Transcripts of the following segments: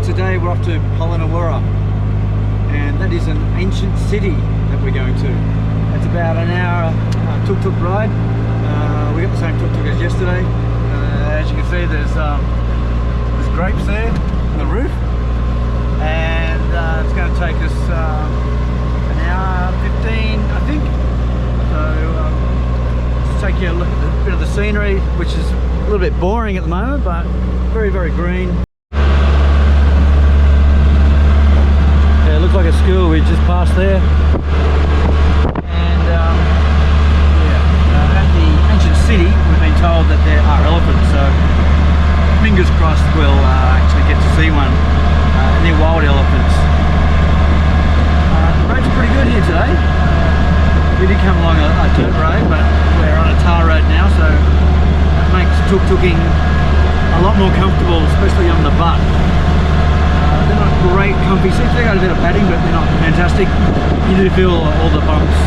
Today we're off to Polonnaruwa, and that is an ancient city that we're going to. It's about an hour tuk-tuk ride. We got the same tuk-tuk as yesterday. As you can see, there's grapes there on the roof, and it's going to take us an hour 15, I think. So just take you a look at a bit of the scenery, which is a little bit boring at the moment, but very, very green. Yeah, it looks like a school we just passed there. And at the ancient city, we've been told that there are elephants, so fingers crossed we'll actually get to see one. And they're wild elephants. The road's pretty good here today. We did come along a dirt road, but we're on a tar road now, so that makes tuk-tuking a lot more comfortable, especially on the butt. They're not great comfy seats. They got a bit of padding, but they're not fantastic. You do feel all the bumps.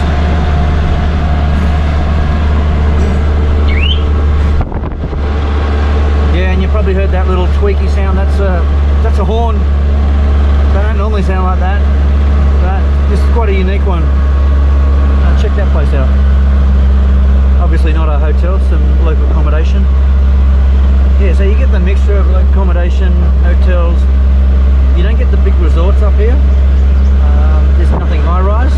Yeah, and you probably heard that little tweaky sound. That's a horn. They don't normally sound like that, but this is quite a unique one. Check that place out. Obviously not a hotel, some local accommodation. Yeah, so you get the mixture of local accommodation, hotels. You don't get the big resorts up here. There's nothing high-rise.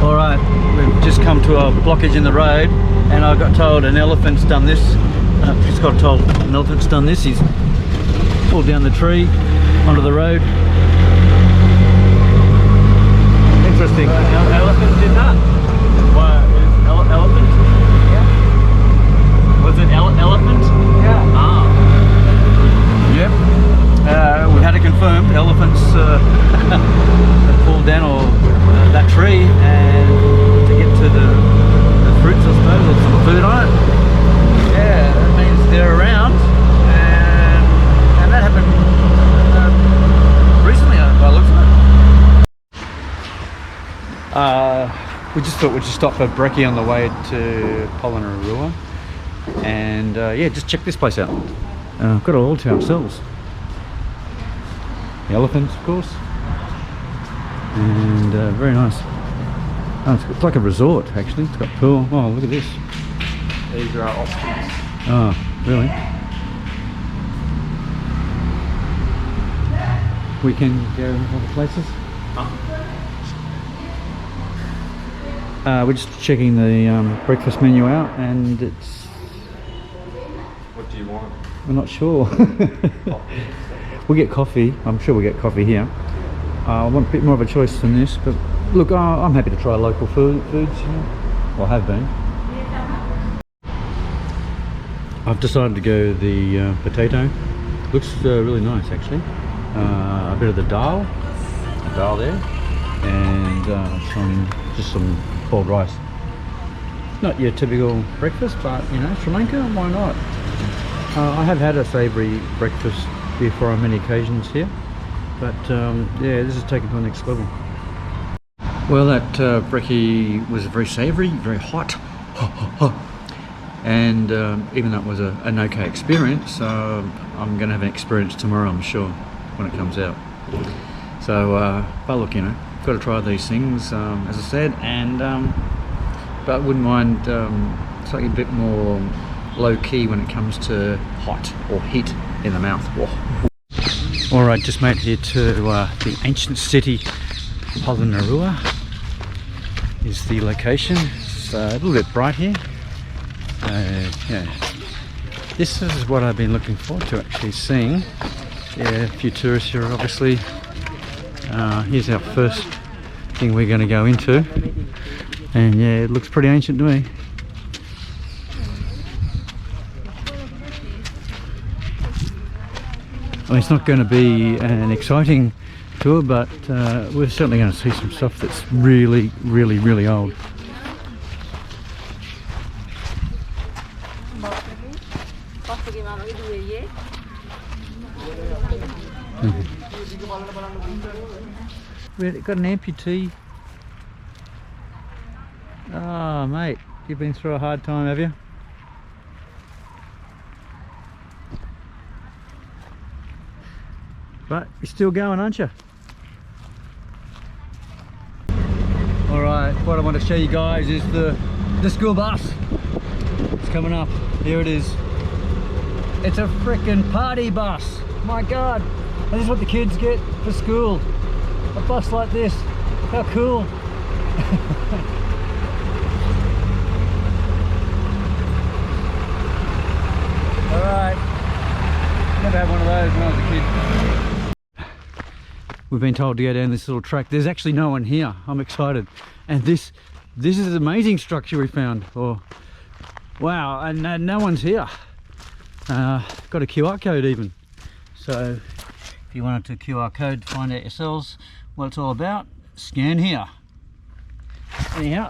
Alright, we've just come to a blockage in the road, and I got told an elephant's done this. Just got told an elephant's done this. He's pulled down the tree onto the road. Interesting. Elephant did that? What? Elephant? Yeah. Was it elephant? Yeah. Ah. Yep. We've had it confirmed. Elephants have pulled down that tree, and to get to the fruits, I suppose, or some food on it. Yeah, that means they're around, and that happened recently by the looks of it. We just thought we'd just stop for brekkie on the way to Polonnaruwa, and yeah, just check this place out. Got it all to ourselves. The elephants, of course, and very nice. Oh, it's like a resort actually. It's got a pool. Oh, look at this. These are our options. Oh, really? We can go other places. We're just checking the breakfast menu out, and it's... What do you want? We're not sure. We'll get coffee. I'm sure we'll get coffee here. I want a bit more of a choice than this, but look, I'm happy to try local foods here. Well, I have been. I've decided to go the potato. Looks really nice actually. A bit of the dal there, and some boiled rice. Not your typical breakfast, but you know, Sri Lanka, why not? I have had a savoury breakfast before on many occasions here, but yeah, this is taken to the next level. Well, that brekkie was very savoury, very hot, and even though it was an okay experience, I'm going to have an experience tomorrow, I'm sure, when it comes out. So, but look, you know, got to try these things, as I said, and but I wouldn't mind something a bit more low-key when it comes to hot or heat in the mouth. Whoa. All right, just made it here to the ancient city. Polonnaruwa is the location. It's a little bit bright here. Yeah, this is what I've been looking forward to actually seeing. Yeah, a few tourists here, obviously. Here's our first thing we're going to go into, and yeah, it looks pretty ancient to me. I mean, it's not going to be an exciting tour, but we're certainly going to see some stuff that's really, really, really old. We've got an amputee. Oh mate, you've been through a hard time, have you? But you're still going, aren't you? Alright, what I want to show you guys is the school bus. It's coming up. Here it is. It's a frickin' party bus. My god. This is what the kids get for school. A bus like this. How cool. Alright. Never had one of those when I was a kid. We've been told to go down this little track. There's actually no one here. I'm excited. And this is an amazing structure we found. Oh, wow, and no one's here. Got a QR code even. So if you wanted to QR code to find out yourselves what it's all about, scan here. Anyhow,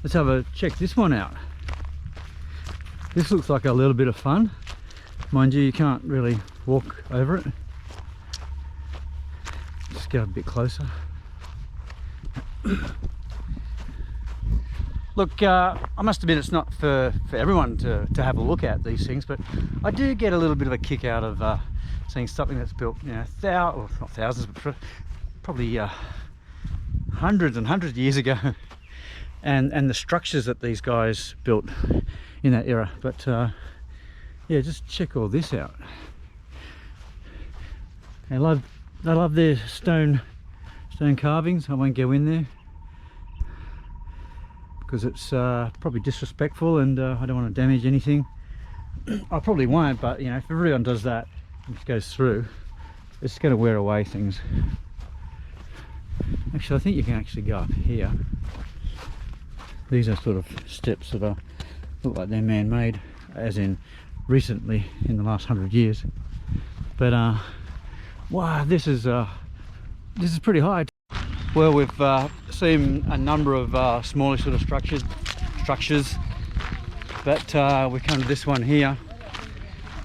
let's have a check this one out. This looks like a little bit of fun. Mind you, you can't really walk over it. Just get a bit closer. Look, I must admit it's not for everyone to have a look at these things, but I do get a little bit of a kick out of seeing something that's built, you know, not thousands, but probably hundreds and hundreds of years ago, and the structures that these guys built in that era. But yeah, just check all this out. I love their stone carvings. I won't go in there because it's probably disrespectful, and I don't want to damage anything. I probably won't, but you know, if everyone does that and just goes through, it's going to wear away things. Actually, I think you can actually go up here. These are sort of steps that look like they're man-made, as in recently in the last 100 years. But wow, this is pretty high. Well, we've seen a number of smaller sort of structures, but we come to this one here,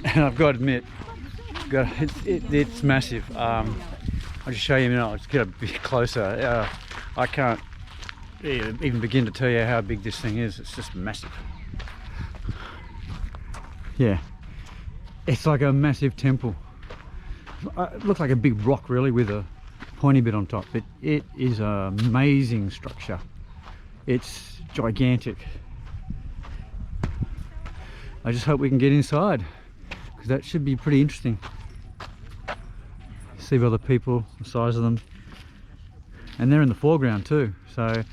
and I've got to admit, it's massive. I'll just show you now. Let's get a bit closer. I can't even begin to tell you how big this thing is. It's just massive. Yeah, it's like a massive temple. It looks like a big rock really with a pointy bit on top, but it is an amazing structure. It's gigantic. I just hope we can get inside, because that should be pretty interesting. See other people, the size of them, and they're in the foreground too, so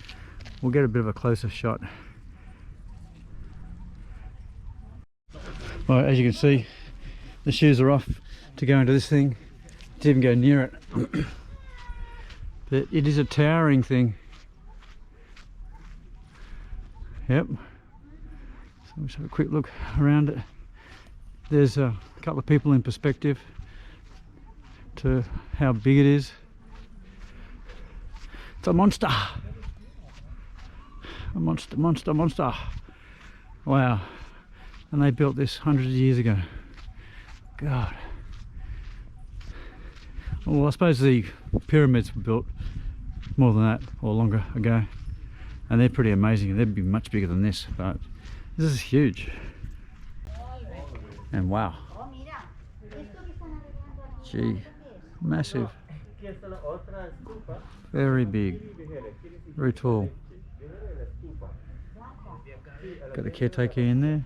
we'll get a bit of a closer shot. Well, as you can see, the shoes are off to go into this thing, to even go near it. But it is a towering thing. Yep. So let's have a quick look around it. There's a couple of people in perspective to how big it is. It's a monster. A monster. Wow. And they built this hundreds of years ago. God. Well, I suppose the pyramids were built more than that or longer ago, and they're pretty amazing. They'd be much bigger than this, but this is huge. And wow, gee, massive, very big, very tall. Got the caretaker in there,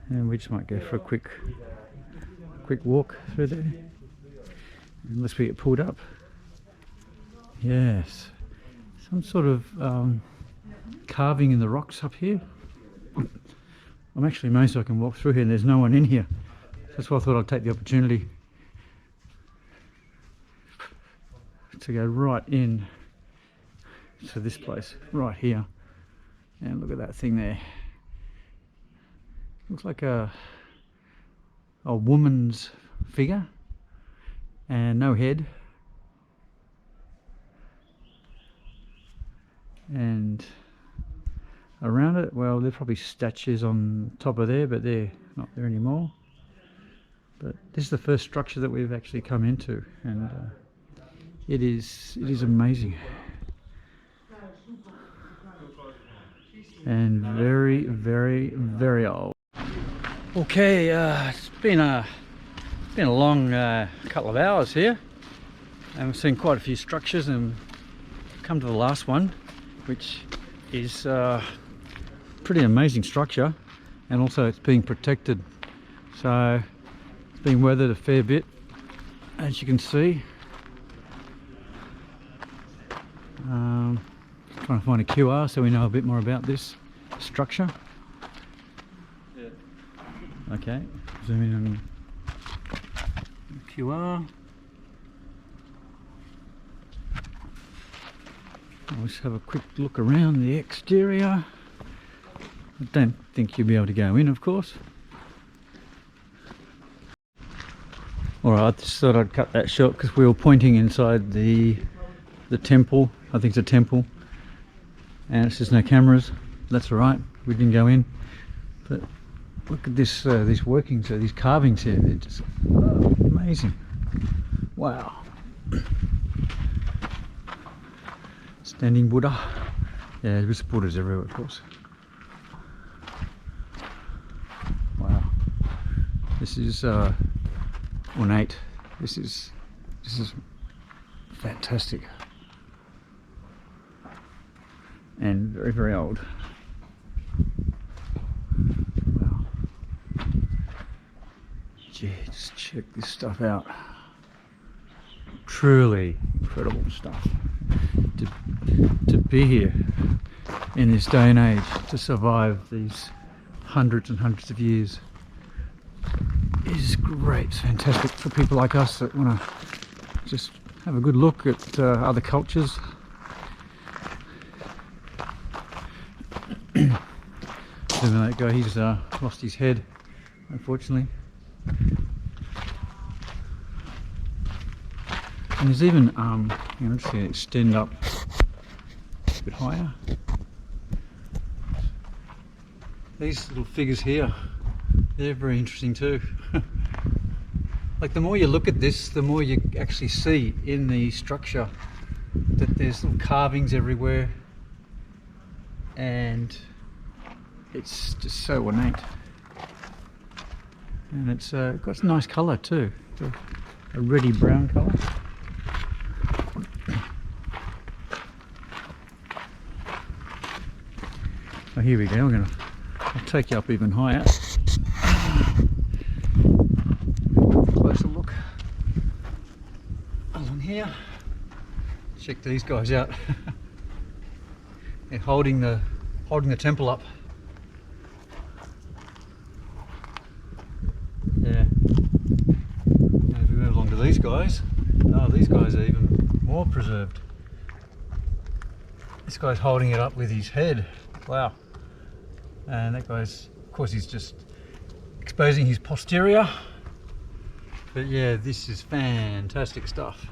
and we just might go for a quick walk through there, unless we get pulled up. Yes, some sort of carving in the rocks up here. I'm actually amazed I can walk through here and there's no one in here. That's why I thought I'd take the opportunity to go right in to this place right here, and look at that thing there. Looks like a woman's figure and no head, and around it, well, there's probably statues on top of there, but they're not there anymore. But this is the first structure that we've actually come into, and it is amazing and very, very, very old. Okay, it's been a long couple of hours here, and we've seen quite a few structures, and come to the last one, which is pretty amazing structure, and also it's being protected, so it's been weathered a fair bit, as you can see. Trying to find a QR so we know a bit more about this structure. Yeah. Okay, zoom in on QR. I'll just have a quick look around the exterior. I don't think you'll be able to go in, of course. Alright, I just thought I'd cut that short because we were pointing inside the temple. I think it's a temple. And it's just no cameras. That's alright, we didn't go in. But look at this, these workings, these carvings here. They're just amazing. Wow. Standing Buddha. Yeah, there's Buddhas everywhere, of course. Wow. This is ornate. This is fantastic. And very, very old. Wow. Gee, just check this stuff out. Truly incredible stuff. To be here in this day and age, to survive these hundreds and hundreds of years, is great. It's fantastic for people like us that want to just have a good look at other cultures. That guy, he's lost his head, unfortunately. And there's even, let's see, extend up a bit higher. These little figures here, they're very interesting too. Like, the more you look at this, the more you actually see in the structure that there's little carvings everywhere, and it's just so ornate. And it's got a nice colour too, a reddy brown colour. Oh, here we go. I'll take you up even higher. Closer look along here. Check these guys out. They're holding the temple up. Yeah. And if we move along to these guys, oh, these guys are even more preserved. This guy's holding it up with his head. Wow. And that guy's, of course, he's just exposing his posterior. But yeah, this is fantastic stuff.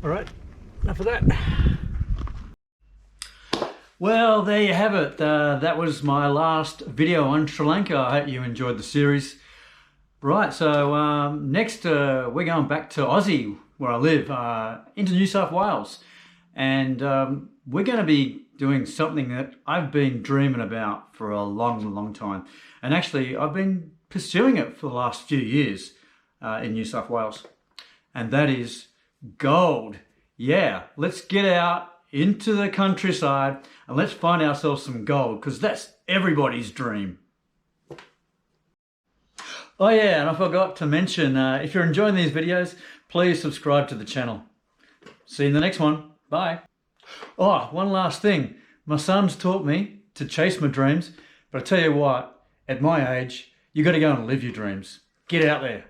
Alright, enough of that. Well, there you have it. That was my last video on Sri Lanka. I hope you enjoyed the series. Right, so next we're going back to Aussie, where I live, into New South Wales. And we're going to be doing something that I've been dreaming about for a long, long time. And actually, I've been pursuing it for the last few years in New South Wales. And that is gold. Yeah, let's get out into the countryside and let's find ourselves some gold, because that's everybody's dream. Oh yeah, and I forgot to mention, if you're enjoying these videos, please subscribe to the channel. See you in the next one. Bye. Oh, one last thing. My son's taught me to chase my dreams, but I tell you what, at my age, you got to go and live your dreams. Get out there.